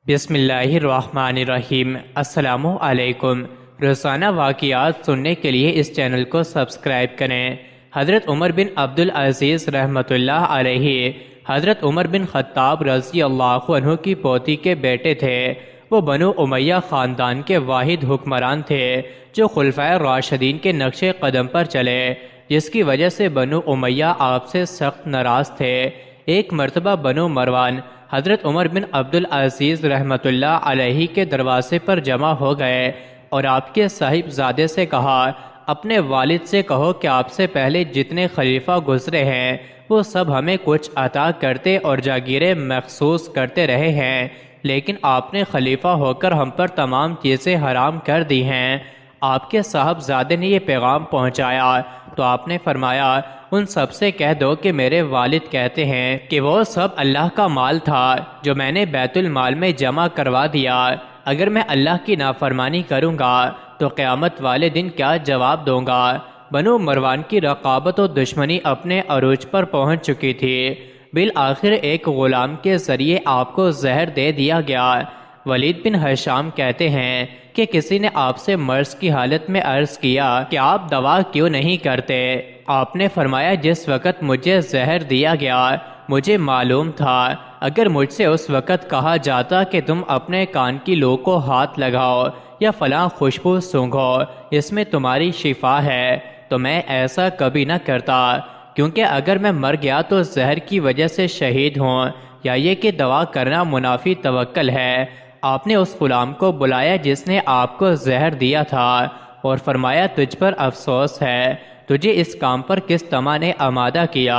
بسم اللہ الرحمن الرحیم۔ السلام علیکم۔ روزانہ واقعات سننے کے لیے اس چینل کو سبسکرائب کریں۔ حضرت عمر بن عبدالعزیز رحمۃ اللہ علیہ حضرت عمر بن خطاب رضی اللہ عنہ کی پوتی کے بیٹے تھے۔ وہ بنو امیہ خاندان کے واحد حکمران تھے جو خلفائے راشدین کے نقش قدم پر چلے، جس کی وجہ سے بنو امیہ آپ سے سخت ناراض تھے۔ ایک مرتبہ بنو مروان حضرت عمر بن عبدالعزیز رحمۃ اللہ علیہ کے دروازے پر جمع ہو گئے اور آپ کے صاحبزادے سے کہا، اپنے والد سے کہو کہ آپ سے پہلے جتنے خلیفہ گزرے ہیں وہ سب ہمیں کچھ عطا کرتے اور جاگیریں مخصوص کرتے رہے ہیں، لیکن آپ نے خلیفہ ہو کر ہم پر تمام چیزیں حرام کر دی ہیں۔ آپ کے صاحبزادے نے یہ پیغام پہنچایا تو آپ نے فرمایا، ان سب سے کہہ دو کہ میرے والد کہتے ہیں کہ وہ سب اللہ کا مال تھا جو میں نے بیت المال میں جمع کروا دیا۔ اگر میں اللہ کی نافرمانی کروں گا تو قیامت والے دن کیا جواب دوں گا؟ بنو مروان کی رقابت و دشمنی اپنے عروج پر پہنچ چکی تھی۔ بالآخر ایک غلام کے ذریعے آپ کو زہر دے دیا گیا۔ ولید بن ہشام کہتے ہیں کہ کسی نے آپ سے مرض کی حالت میں عرض کیا کہ آپ دوا کیوں نہیں کرتے؟ آپ نے فرمایا، جس وقت مجھے زہر دیا گیا مجھے معلوم تھا اگر مجھ سے اس وقت کہا جاتا کہ تم اپنے کان کی لو کو ہاتھ لگاؤ یا فلاں خوشبو سونگھو اس میں تمہاری شفا ہے تو میں ایسا کبھی نہ کرتا، کیونکہ اگر میں مر گیا تو زہر کی وجہ سے شہید ہوں یا یہ کہ دوا کرنا منافی توکل ہے۔ آپ نے اس غلام کو بلایا جس نے آپ کو زہر دیا تھا اور فرمایا، تجھ پر افسوس ہے، تجھے اس کام پر کس طمع نے آمادہ کیا؟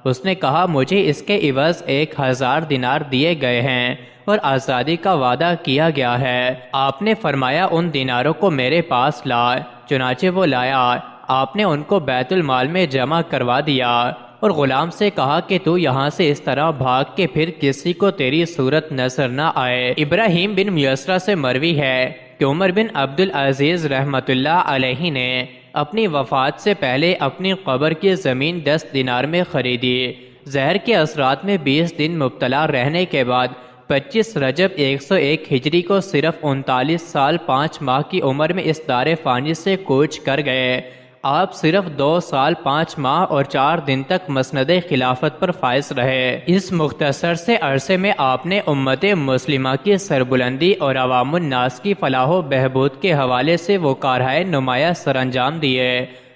اس نے کہا، مجھے اس کے عوض 1000 دینار دیے گئے ہیں اور آزادی کا وعدہ کیا گیا ہے۔ آپ نے فرمایا، ان دیناروں کو میرے پاس لا۔ چنانچہ وہ لایا۔ آپ نے ان کو بیت المال میں جمع کروا دیا اور غلام سے کہا کہ تو یہاں سے اس طرح بھاگ کہ پھر کسی کو تیری صورت نظر نہ آئے۔ ابراہیم بن میسرہ سے مروی ہے کہ عمر بن عبدالعزیز رحمۃ اللہ علیہ نے اپنی وفات سے پہلے اپنی قبر کی زمین 10 دینار میں خریدی۔ زہر کے اثرات میں 20 دن مبتلا رہنے کے بعد 25 رجب 101 ہجری کو صرف 39 سال 5 ماہ کی عمر میں اس دار فانی سے کوچ کر گئے۔ آپ صرف 2 سال 5 ماہ اور 4 دن تک مسند خلافت پر فائز رہے۔ اس مختصر سے عرصے میں آپ نے امت مسلمہ کی سربلندی اور عوام الناس کی فلاح و بہبود کے حوالے سے وہ کارہائے نمایاں سر انجام دیے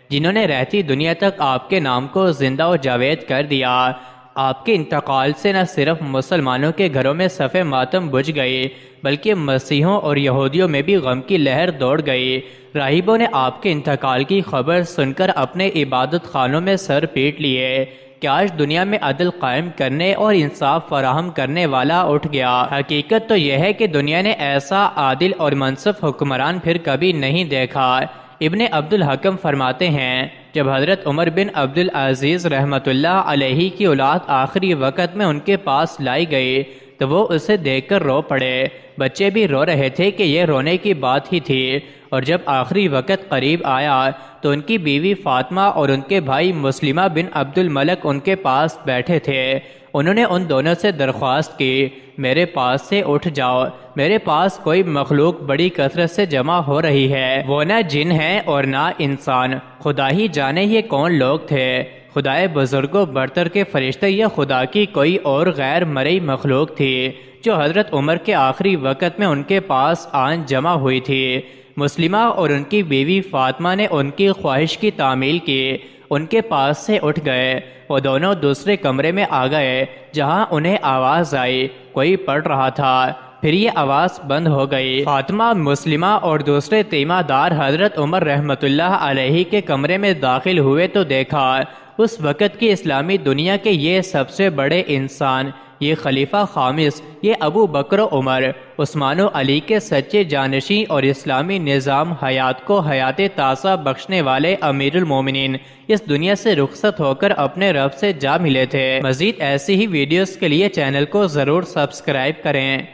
جنہوں نے رہتی دنیا تک آپ کے نام کو زندہ و جاوید کر دیا۔ آپ کے انتقال سے نہ صرف مسلمانوں کے گھروں میں صف ماتم بجھ گئی بلکہ مسیحوں اور یہودیوں میں بھی غم کی لہر دوڑ گئی۔ راہبوں نے آپ کے انتقال کی خبر سن کر اپنے عبادت خانوں میں سر پیٹ لیے کہ آج دنیا میں عدل قائم کرنے اور انصاف فراہم کرنے والا اٹھ گیا۔ حقیقت تو یہ ہے کہ دنیا نے ایسا عادل اور منصف حکمران پھر کبھی نہیں دیکھا۔ ابن عبد الحکم فرماتے ہیں، جب حضرت عمر بن عبدالعزیز رحمۃ اللہ علیہ کی اولاد آخری وقت میں ان کے پاس لائی گئی تو وہ اسے دیکھ کر رو پڑے۔ بچے بھی رو رہے تھے کہ یہ رونے کی بات ہی تھی، اور جب آخری وقت قریب آیا تو ان کی بیوی فاطمہ اور ان کے بھائی مسلمہ بن عبد الملک ان کے پاس بیٹھے تھے۔ انہوں نے ان دونوں سے درخواست کی، میرے پاس سے اٹھ جاؤ، میرے پاس کوئی مخلوق بڑی کثرت سے جمع ہو رہی ہے، وہ نہ جن ہیں اور نہ انسان، خدا ہی جانے یہ کون لوگ تھے، خدائے بزرگوں برتر کے فرشتے یا خدا کی کوئی اور غیر مرئی مخلوق تھی جو حضرت عمر کے آخری وقت میں ان کے پاس آن جمع ہوئی تھی۔ مسلمہ اور ان کی بیوی فاطمہ نے ان کی خواہش کی تعمیل کی، ان کے پاس سے اٹھ گئے۔ وہ دونوں دوسرے کمرے میں آ گئے جہاں انہیں آواز آئی، کوئی پڑھ رہا تھا، پھر یہ آواز بند ہو گئی۔ فاطمہ، مسلمہ اور دوسرے تیمہ دار حضرت عمر رحمۃ اللہ علیہ کے کمرے میں داخل ہوئے تو دیکھا اس وقت کی اسلامی دنیا کے یہ سب سے بڑے انسان، یہ خلیفہ خامس، یہ ابو بکر و عمر، عثمان و علی کے سچے جانشین اور اسلامی نظام حیات کو حیات تازہ بخشنے والے امیر المومنین اس دنیا سے رخصت ہو کر اپنے رب سے جا ملے تھے۔ مزید ایسی ہی ویڈیوز کے لیے چینل کو ضرور سبسکرائب کریں۔